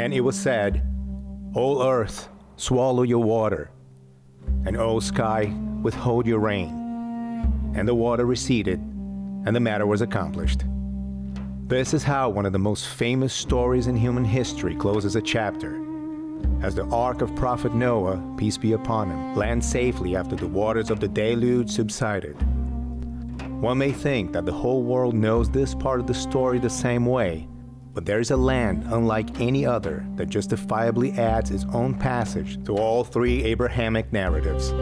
Then it was said, "O earth, swallow your water, and O sky, withhold your rain." And the water receded, and the matter was accomplished. This is how one of the most famous stories in human history closes a chapter, as the ark of Prophet Noah, peace be upon him, lands safely after the waters of the deluge subsided. One may think that the whole world knows this part of the story the same way, but there is a land unlike any other that justifiably adds its own passage to all three Abrahamic narratives.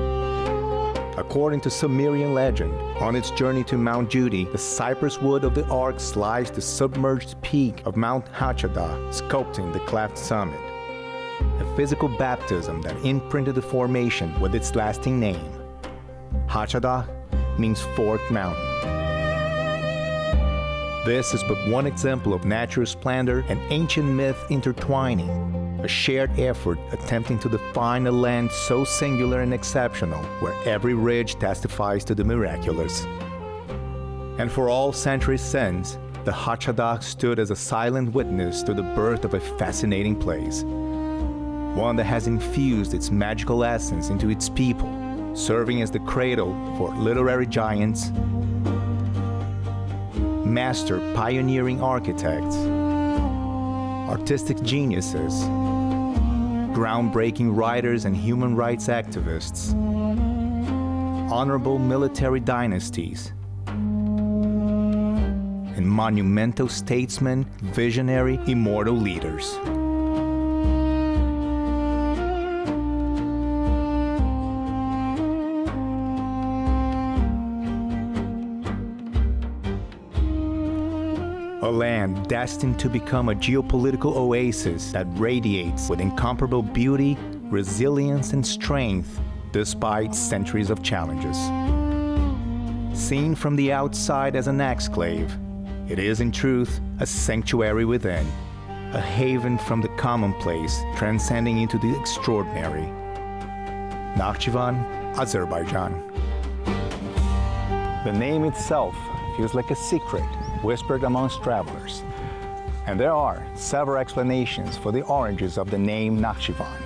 According to Sumerian legend, on its journey to Mount Judy, the cypress wood of the ark sliced the submerged peak of Mount Hachadag, sculpting the cleft summit. A physical baptism that imprinted the formation with its lasting name. Hachadag means fourth mountain. This is but one example of natural splendor and ancient myth intertwining, a shared effort attempting to define a land so singular and exceptional, where every ridge testifies to the miraculous. And for all centuries since, the Hachadag stood as a silent witness to the birth of a fascinating place, one that has infused its magical essence into its people, serving as the cradle for literary giants, master pioneering architects, artistic geniuses, groundbreaking writers and human rights activists, honorable military dynasties, and monumental statesmen, visionary, immortal leaders. A land destined to become a geopolitical oasis that radiates with incomparable beauty, resilience, and strength despite centuries of challenges. Seen from the outside as an exclave, it is in truth a sanctuary within, a haven from the commonplace transcending into the extraordinary. Nakhchivan, Azerbaijan. The name itself feels like a secret whispered amongst travelers, and there are several explanations for the origins of the name Nakhchivan.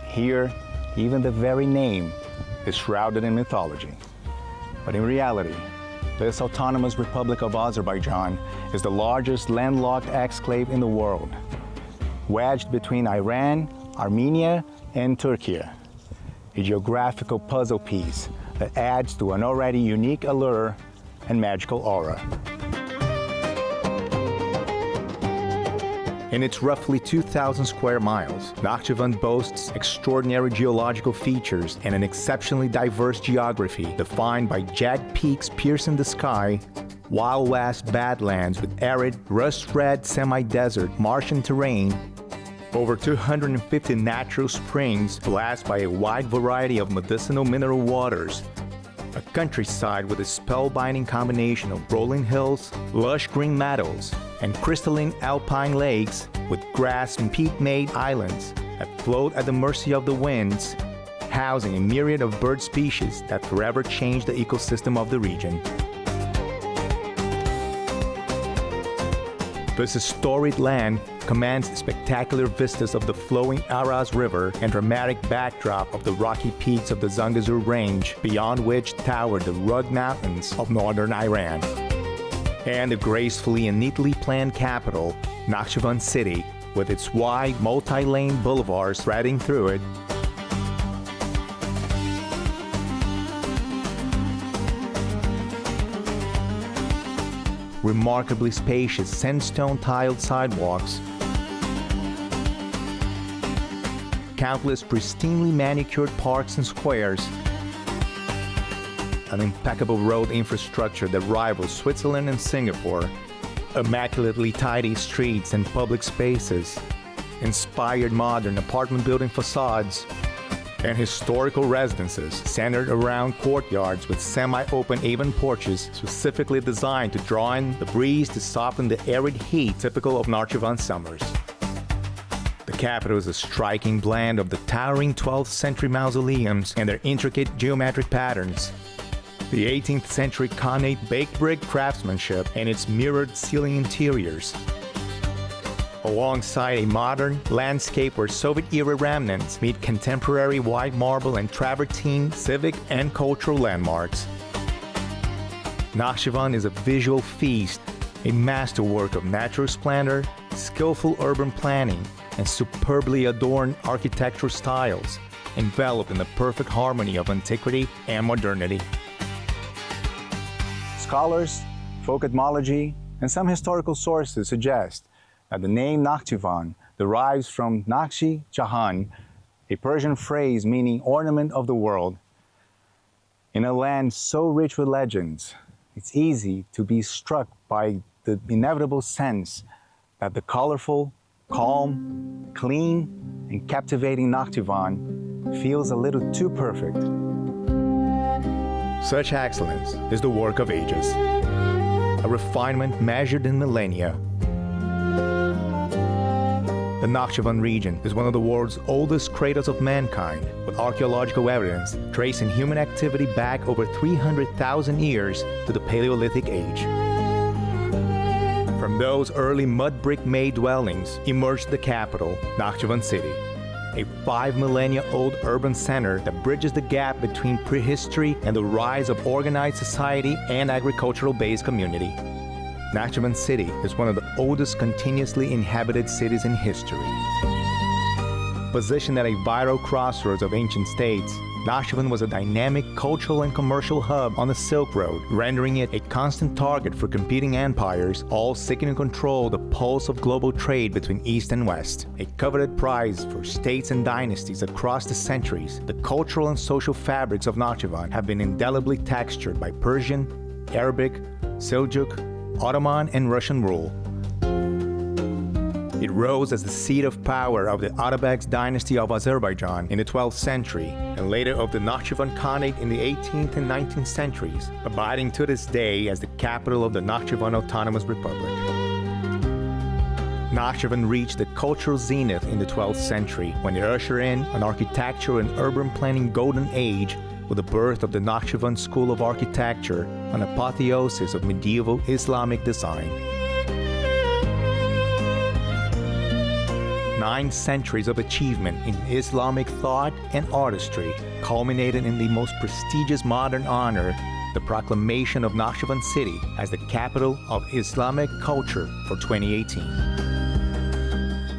Here, even the very name is shrouded in mythology. But in reality, this autonomous Republic of Azerbaijan is the largest landlocked exclave in the world, wedged between Iran, Armenia, and Turkey, a geographical puzzle piece that adds to an already unique allure and magical aura. In its roughly 2,000 square miles, Nakhchivan boasts extraordinary geological features and an exceptionally diverse geography defined by jagged peaks piercing the sky, wild west badlands with arid, rust-red semi-desert Martian terrain, over 250 natural springs blessed by a wide variety of medicinal mineral waters, a countryside with a spellbinding combination of rolling hills, lush green meadows, and crystalline alpine lakes with grass and peat-made islands that float at the mercy of the winds, housing a myriad of bird species that forever change the ecosystem of the region. This storied land commands spectacular vistas of the flowing Aras River and dramatic backdrop of the rocky peaks of the Zangezur Range, beyond which tower the rugged mountains of northern Iran. And the gracefully and neatly planned capital, Nakhchivan City, with its wide, multi-lane boulevards threading through it, remarkably spacious sandstone-tiled sidewalks, countless pristinely manicured parks and squares, an impeccable road infrastructure that rivals Switzerland and Singapore, immaculately tidy streets and public spaces, inspired modern apartment building facades, and historical residences centered around courtyards with semi-open avon porches specifically designed to draw in the breeze to soften the arid heat typical of Nakhchivan summers. The capital is a striking blend of the towering 12th century mausoleums and their intricate geometric patterns, the 18th century connate baked brick craftsmanship and its mirrored ceiling interiors, alongside a modern landscape where Soviet-era remnants meet contemporary white marble and travertine civic and cultural landmarks. Nakhchivan is a visual feast, a masterwork of natural splendor, skillful urban planning, and superbly adorned architectural styles, enveloped in the perfect harmony of antiquity and modernity. Scholars, folk etymology, and some historical sources suggest that the name Nakhchivan derives from Nakhchi Jahan, a Persian phrase meaning ornament of the world. In a land so rich with legends, it's easy to be struck by the inevitable sense that the colorful, calm, clean, and captivating Nakhchivan feels a little too perfect. Such excellence is the work of ages, a refinement measured in millennia. The Nakhchivan region is one of the world's oldest cradles of mankind, with archaeological evidence tracing human activity back over 300,000 years to the Paleolithic age. From those early mud brick-made dwellings emerged the capital, Nakhchivan city, a 5 millennia-old urban center that bridges the gap between prehistory and the rise of organized society and agricultural-based community. Nakhchivan city is one of the oldest continuously inhabited cities in history. Positioned at a vital crossroads of ancient states, Nakhchivan was a dynamic cultural and commercial hub on the Silk Road, rendering it a constant target for competing empires, all seeking to control the pulse of global trade between East and West. A coveted prize for states and dynasties across the centuries, the cultural and social fabrics of Nakhchivan have been indelibly textured by Persian, Arabic, Seljuk, Ottoman, and Russian rule. It rose as the seat of power of the Atabegs dynasty of Azerbaijan in the 12th century, and later of the Nakhchivan Khanate in the 18th and 19th centuries, abiding to this day as the capital of the Nakhchivan Autonomous Republic. Nakhchivan reached the cultural zenith in the 12th century, when it ushered in an architectural and urban planning golden age with the birth of the Nakhchivan School of Architecture, an apotheosis of medieval Islamic design. 9 centuries of achievement in Islamic thought and artistry culminated in the most prestigious modern honor, the proclamation of Nakhchivan City as the capital of Islamic culture for 2018.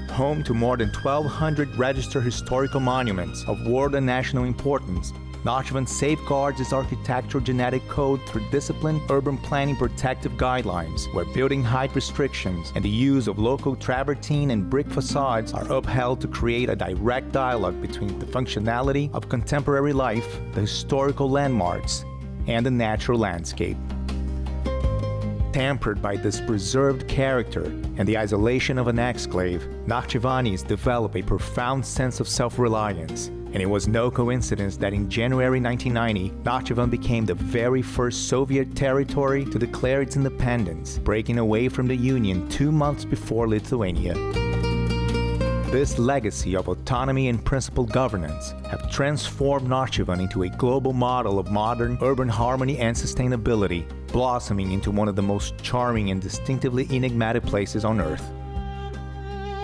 Home to more than 1,200 registered historical monuments of world and national importance, Nakhchivan safeguards its architectural genetic code through disciplined urban planning protective guidelines, where building height restrictions and the use of local travertine and brick facades are upheld to create a direct dialogue between the functionality of contemporary life, the historical landmarks, and the natural landscape. Tempered by this preserved character and the isolation of an exclave, Nakhchivanis develop a profound sense of self-reliance. And it was no coincidence that in January 1990, Nakhchivan became the very first Soviet territory to declare its independence, breaking away from the Union 2 months before Lithuania. This legacy of autonomy and principled governance have transformed Nakhchivan into a global model of modern urban harmony and sustainability, blossoming into one of the most charming and distinctively enigmatic places on Earth.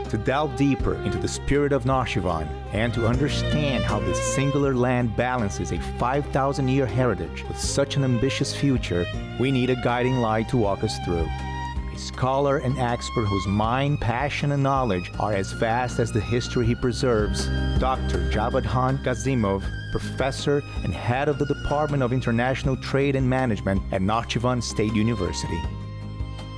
To delve deeper into the spirit of Nakhchivan and to understand how this singular land balances a 5,000-year heritage with such an ambitious future, we need a guiding light to walk us through. A scholar and expert whose mind, passion, and knowledge are as vast as the history he preserves, Dr. Javadhan Gazimov, professor and head of the Department of International Trade and Management at Nakhchivan State University.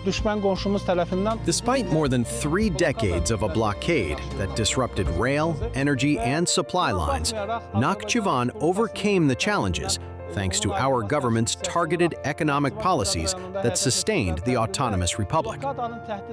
Despite more than 3 decades of a blockade that disrupted rail, energy, and supply lines, Nakhchivan overcame the challenges thanks to our government's targeted economic policies that sustained the autonomous republic.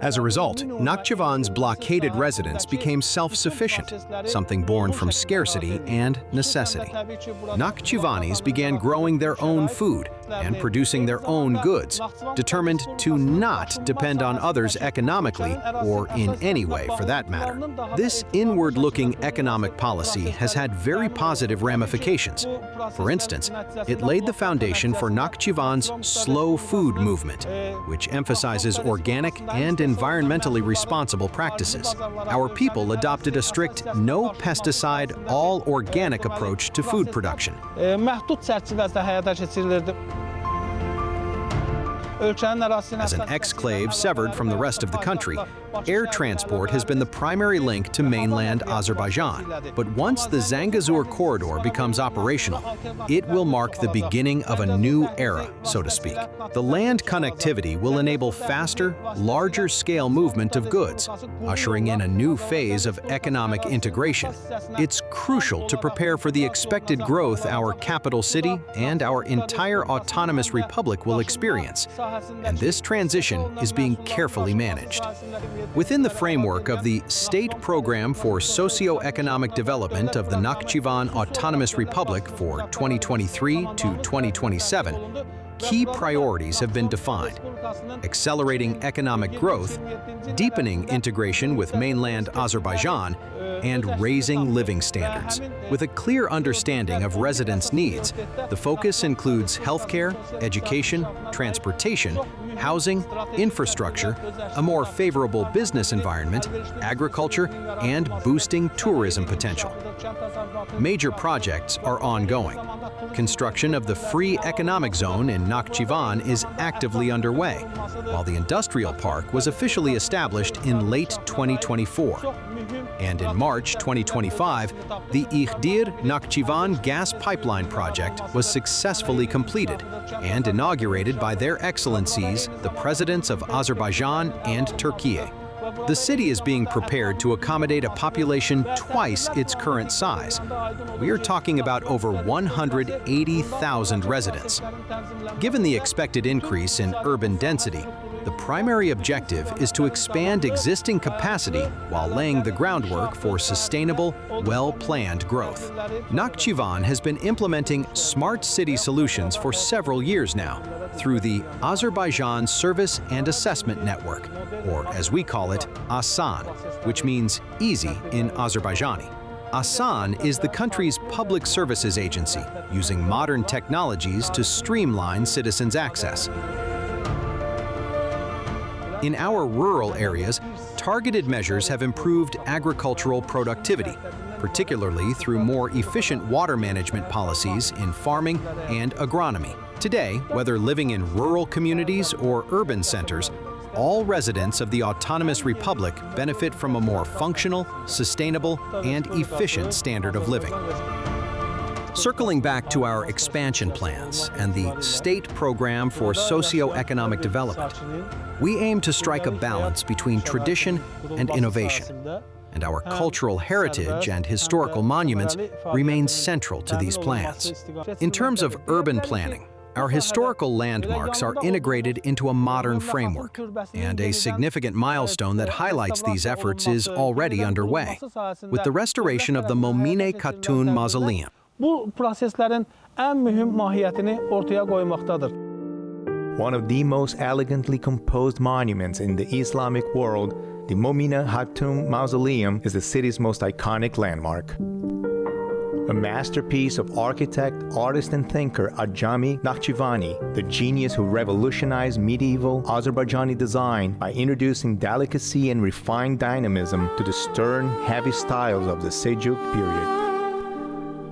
As a result, Nakhchivan's blockaded residents became self-sufficient, something born from scarcity and necessity. Nakhchivanis began growing their own food and producing their own goods, determined to not depend on others economically or in any way for that matter. This inward-looking economic policy has had very positive ramifications. For instance, it laid the foundation for Nakhchivan's slow food movement, which emphasizes organic and environmentally responsible practices. Our people adopted a strict no pesticide, all organic approach to food production. As an exclave severed from the rest of the country, air transport has been the primary link to mainland Azerbaijan. But once the Zangezur corridor becomes operational, it will mark the beginning of a new era, so to speak. The land connectivity will enable faster, larger-scale movement of goods, ushering in a new phase of economic integration. It's crucial to prepare for the expected growth our capital city and our entire autonomous republic will experience. And this transition is being carefully managed. Within the framework of the State Program for Socio-Economic Development of the Nakhchivan Autonomous Republic for 2023 to 2027, key priorities have been defined: accelerating economic growth, deepening integration with mainland Azerbaijan, and raising living standards. With a clear understanding of residents' needs, the focus includes healthcare, education, transportation, housing, infrastructure, a more favorable business environment, agriculture, and boosting tourism potential. Major projects are ongoing. Construction of the Free Economic Zone in Nakhchivan is actively underway, while the industrial park was officially established in late 2024. And in March 2025, the Heydar Nakhchivan gas pipeline project was successfully completed and inaugurated by Their Excellencies, the Presidents of Azerbaijan and Turkey. The city is being prepared to accommodate a population twice its current size. We are talking about over 180,000 residents. Given the expected increase in urban density, the primary objective is to expand existing capacity while laying the groundwork for sustainable, well-planned growth. Nakhchivan has been implementing smart city solutions for several years now through the Azerbaijan Service and Assessment Network, or as we call it, ASAN, which means easy in Azerbaijani. ASAN is the country's public services agency, using modern technologies to streamline citizens' access. In our rural areas, targeted measures have improved agricultural productivity, particularly through more efficient water management policies in farming and agronomy. Today, whether living in rural communities or urban centers, all residents of the Autonomous Republic benefit from a more functional, sustainable, and efficient standard of living. Circling back to our expansion plans and the State Program for Socio-Economic Development, we aim to strike a balance between tradition and innovation, and our cultural heritage and historical monuments remain central to these plans. In terms of urban planning, our historical landmarks are integrated into a modern framework, and a significant milestone that highlights these efforts is already underway, with the restoration of the Momine Khatun Mausoleum. Bu proseslerin en mühim mahiyetini ortaya koymaktadır. One of the most elegantly composed monuments in the Islamic world, the Momine Khatun Mausoleum is the city's most iconic landmark. A masterpiece of architect, artist, and thinker Ajami Nakhchivani, the genius who revolutionized medieval Azerbaijani design by introducing delicacy and refined dynamism to the stern, heavy styles of the Seljuk period.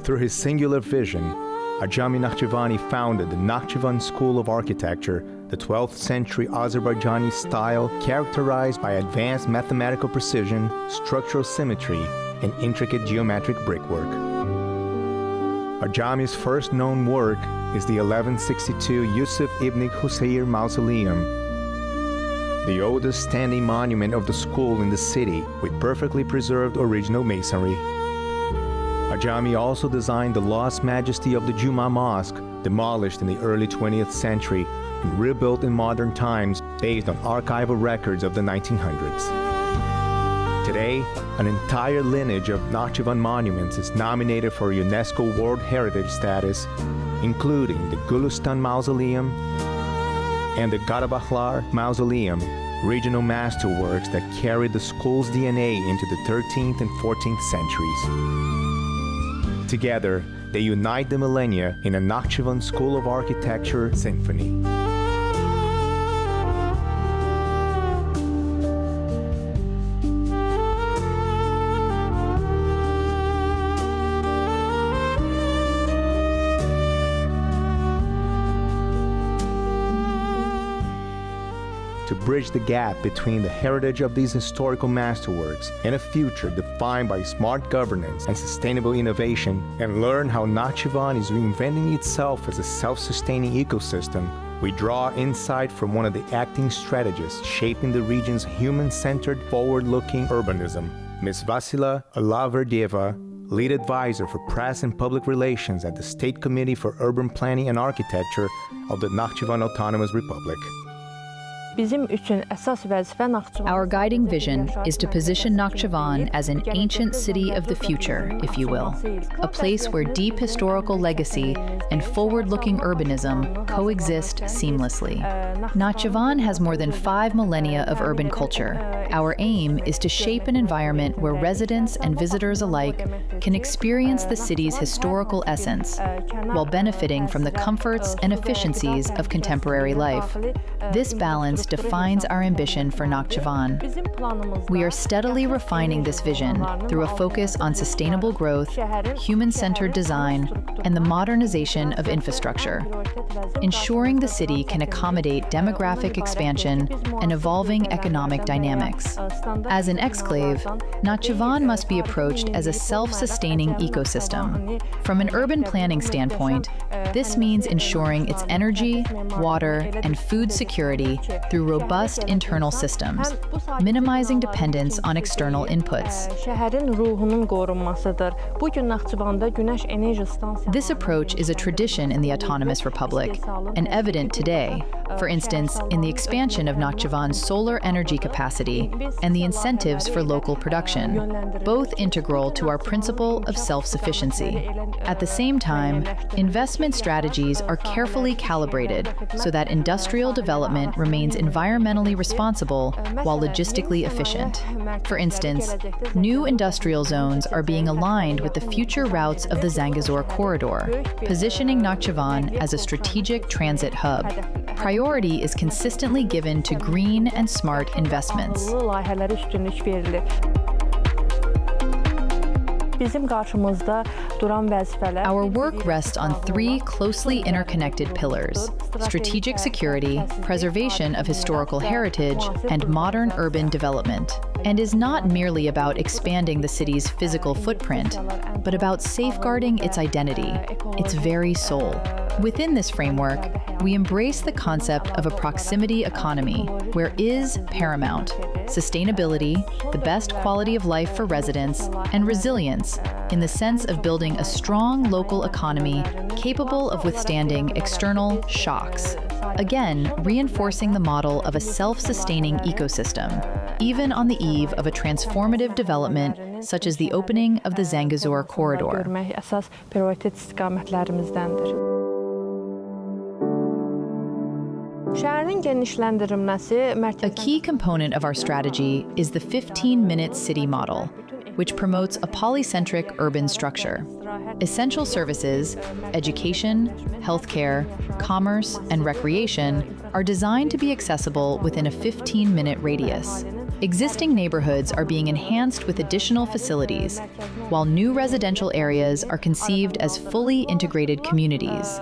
Through his singular vision, Ajami Nakhchivani founded the Nakhchivan School of Architecture, the 12th century Azerbaijani style characterized by advanced mathematical precision, structural symmetry, and intricate geometric brickwork. Ajami's first known work is the 1162 Yusuf ibn Husayr Mausoleum, the oldest standing monument of the school in the city with perfectly preserved original masonry. Ajami also designed the Lost Majesty of the Juma Mosque, demolished in the early 20th century and rebuilt in modern times based on archival records of the 1900s. Today, an entire lineage of Nakhchivan monuments is nominated for UNESCO World Heritage status including the Gulistan Mausoleum and the Qarabağlar Mausoleum, regional masterworks that carry the school's DNA into the 13th and 14th centuries. Together, they unite the millennia in a Nakhchivan School of Architecture symphony. To bridge the gap between the heritage of these historical masterworks and a future defined by smart governance and sustainable innovation, and learn how Nakhchivan is reinventing itself as a self-sustaining ecosystem, we draw insight from one of the acting strategists shaping the region's human-centered, forward-looking urbanism, Ms. Vasila Alaverdieva, lead advisor for press and public relations at the State Committee for Urban Planning and Architecture of the Nakhchivan Autonomous Republic. Our guiding vision is to position Nakhchivan as an ancient city of the future, if you will, a place where deep historical legacy and forward-looking urbanism coexist seamlessly. Nakhchivan has more than 5 millennia of urban culture. Our aim is to shape an environment where residents and visitors alike can experience the city's historical essence while benefiting from the comforts and efficiencies of contemporary life. This balance defines our ambition for Nakhchivan. We are steadily refining this vision through a focus on sustainable growth, human-centered design, and the modernization of infrastructure, ensuring the city can accommodate demographic expansion and evolving economic dynamics. As an exclave, Nakhchivan must be approached as a self-sustaining ecosystem. From an urban planning standpoint, this means ensuring its energy, water, and food security through robust internal systems, minimizing dependence on external inputs. This approach is a tradition in the Autonomous Republic and evident today, for instance, in the expansion of Nakhchivan's solar energy capacity and the incentives for local production, both integral to our principle of self-sufficiency. At the same time, investment strategies are carefully calibrated so that industrial development remains environmentally responsible while logistically efficient. For instance, new industrial zones are being aligned with the future routes of the Zangezur corridor, positioning Nakhchivan as a strategic transit hub. Priority is consistently given to green and smart investments. Our work rests on 3 closely interconnected pillars: strategic security, preservation of historical heritage, and modern urban development, and is not merely about expanding the city's physical footprint, but about safeguarding its identity, its very soul. Within this framework, we embrace the concept of a proximity economy, where is paramount: sustainability, the best quality of life for residents, and resilience, in the sense of building a strong local economy capable of withstanding external shocks. Again, reinforcing the model of a self-sustaining ecosystem, even on the eve of a transformative development such as the opening of the Zangezur corridor. A key component of our strategy is the 15-minute city model, which promotes a polycentric urban structure. Essential services, education, healthcare, commerce, and recreation are designed to be accessible within a 15-minute radius. Existing neighborhoods are being enhanced with additional facilities, while new residential areas are conceived as fully integrated communities.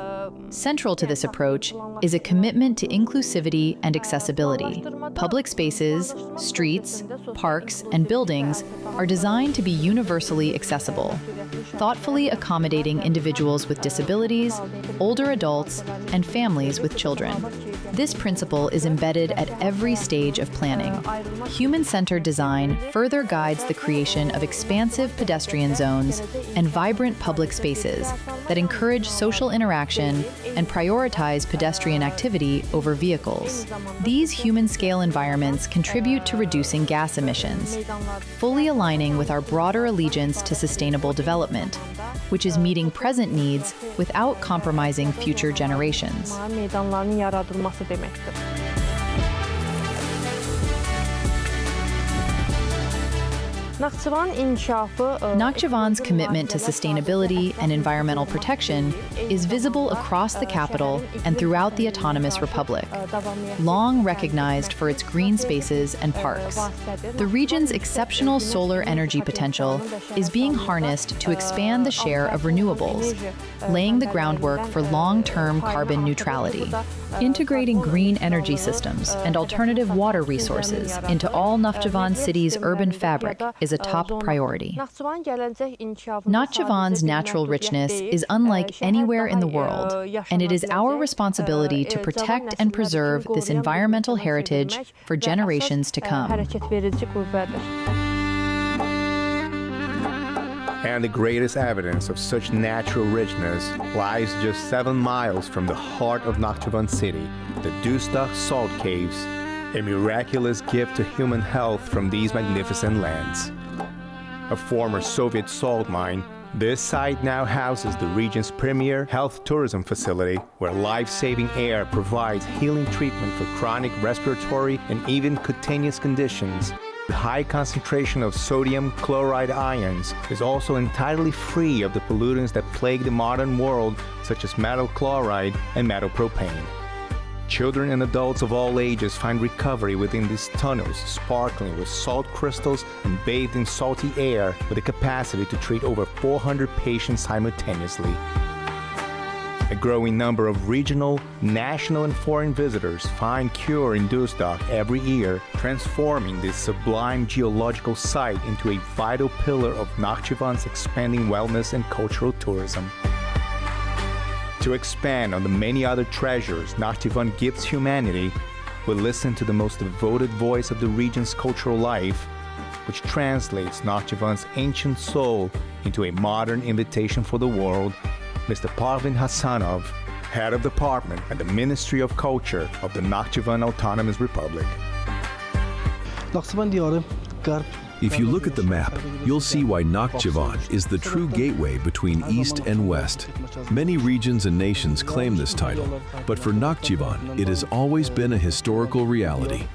Central to this approach is a commitment to inclusivity and accessibility. Public spaces, streets, parks, and buildings are designed to be universally accessible, thoughtfully accommodating individuals with disabilities, older adults, and families with children. This principle is embedded at every stage of planning. Human-centered design further guides the creation of expansive pedestrian zones and vibrant public spaces that encourage social interaction and prioritize pedestrian activity over vehicles. These human-scale environments contribute to reducing gas emissions, fully aligning with our broader allegiance to sustainable development. which is meeting present needs without compromising future generations. Meydanların yaradılması deməkdir. Nakhchivan's commitment to sustainability and environmental protection is visible across the capital and throughout the Autonomous Republic, long recognized for its green spaces and parks. The region's exceptional solar energy potential is being harnessed to expand the share of renewables, laying the groundwork for long-term carbon neutrality. Integrating green energy systems and alternative water resources into all Nakhchivan city's urban fabric is a top priority. Nakhchivan's natural richness is unlike anywhere in the world, and it is our responsibility to protect and preserve this environmental heritage for generations to come. And the greatest evidence of such natural richness lies just 7 miles from the heart of Nakhchivan city, the Dustak Salt Caves, a miraculous gift to human health from these magnificent lands. A former Soviet salt mine, this site now houses the region's premier health tourism facility, where life-saving air provides healing treatment for chronic respiratory and even cutaneous conditions. The high concentration of sodium chloride ions is also entirely free of the pollutants that plague the modern world, such as metal chloride and metal propane. Children and adults of all ages find recovery within these tunnels, sparkling with salt crystals and bathed in salty air, with the capacity to treat over 400 patients simultaneously. A growing number of regional, national, and foreign visitors find cure in Dustak every year, transforming this sublime geological site into a vital pillar of Nakhchivan's expanding wellness and cultural tourism. To expand on the many other treasures Nakhchivan gives humanity, we'll listen to the most devoted voice of the region's cultural life, which translates Nakhchivan's ancient soul into a modern invitation for the world, Mr. Parvin Hassanov, Head of Department at the Ministry of Culture of the Nakhchivan Autonomous Republic. If you look at the map, you'll see why Nakhchivan is the true gateway between East and West. Many regions and nations claim this title, but for Nakhchivan, it has always been a historical reality.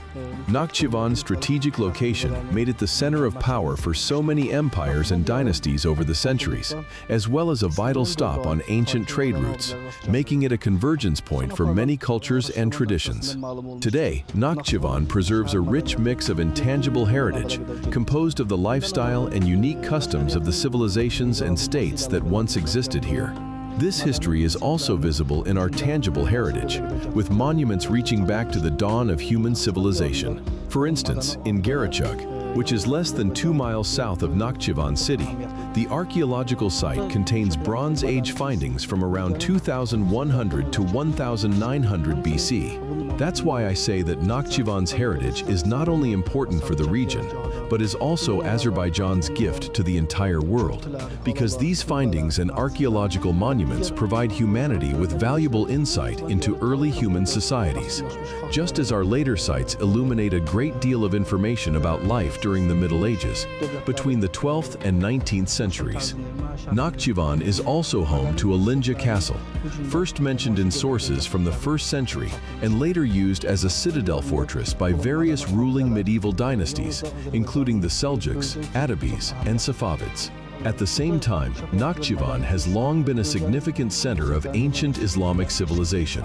Nakhchivan's strategic location made it the center of power for so many empires and dynasties over the centuries, as well as a vital stop on ancient trade routes, making it a convergence point for many cultures and traditions. Today, Nakhchivan preserves a rich mix of intangible heritage, composed of the lifestyle and unique customs of the civilizations and states that once existed here. This history is also visible in our tangible heritage, with monuments reaching back to the dawn of human civilization. For instance, in Garachug, which is less than 2 miles south of Nakhchivan city, the archaeological site contains Bronze Age findings from around 2100 to 1900 BC. That's why I say that Nakhchivan's heritage is not only important for the region, but is also Azerbaijan's gift to the entire world, because these findings and archaeological monuments provide humanity with valuable insight into early human societies, just as our later sites illuminate a great deal of information about life during the Middle Ages, between the 12th and 19th centuries. Nakhchivan is also home to Alinja Castle, first mentioned in sources from the 1st century and later used as a citadel fortress by various ruling medieval dynasties, including the Seljuks, Atabis, and Safavids. At the same time, Nakhchivan has long been a significant center of ancient Islamic civilization.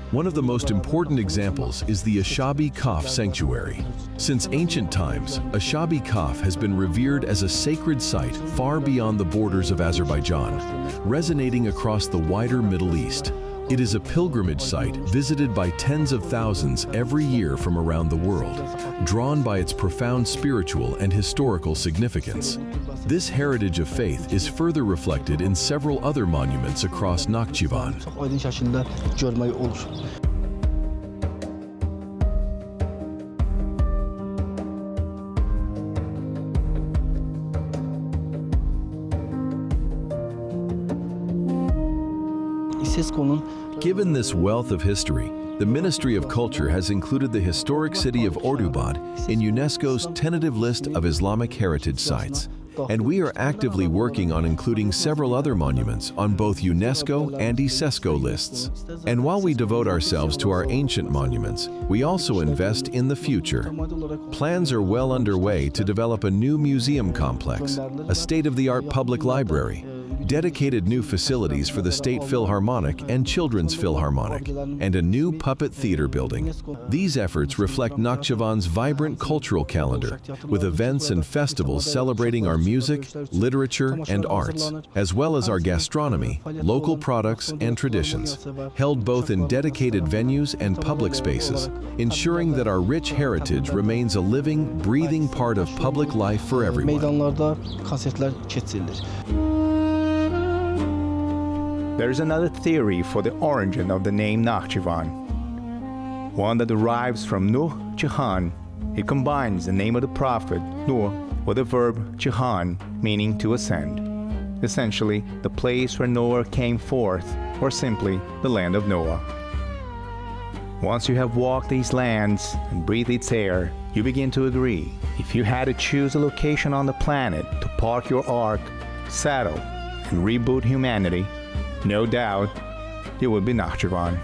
One of the most important examples is the Ashabi Kaf sanctuary. Since ancient times, Ashabi Kaf has been revered as a sacred site far beyond the borders of Azerbaijan, resonating across the wider Middle East. It is a pilgrimage site visited by tens of thousands every year from around the world, drawn by its profound spiritual and historical significance. This heritage of faith is further reflected in several other monuments across Nakhchivan. Given this wealth of history, the Ministry of Culture has included the historic city of Ordubad in UNESCO's tentative list of Islamic heritage sites. And we are actively working on including several other monuments on both UNESCO and ISESCO lists. And while we devote ourselves to our ancient monuments, we also invest in the future. Plans are well underway to develop a new museum complex, a state-of-the-art public library, dedicated new facilities for the State Philharmonic and Children's Philharmonic, and a new puppet theater building. These efforts reflect Nakhchivan's vibrant cultural calendar, with events and festivals celebrating our music, literature, and arts, as well as our gastronomy, local products, and traditions, held both in dedicated venues and public spaces, ensuring that our rich heritage remains a living, breathing part of public life for everyone. There is another theory for the origin of the name Nakhchivan, one that derives from Nuh Chihan. It combines the name of the prophet Nuh with the verb chihan, meaning to ascend. Essentially, the place where Noah came forth, or simply the land of Noah. Once you have walked these lands and breathed its air, you begin to agree. If you had to choose a location on the planet to park your ark, saddle, and reboot humanity, no doubt it would be Nakhchivan.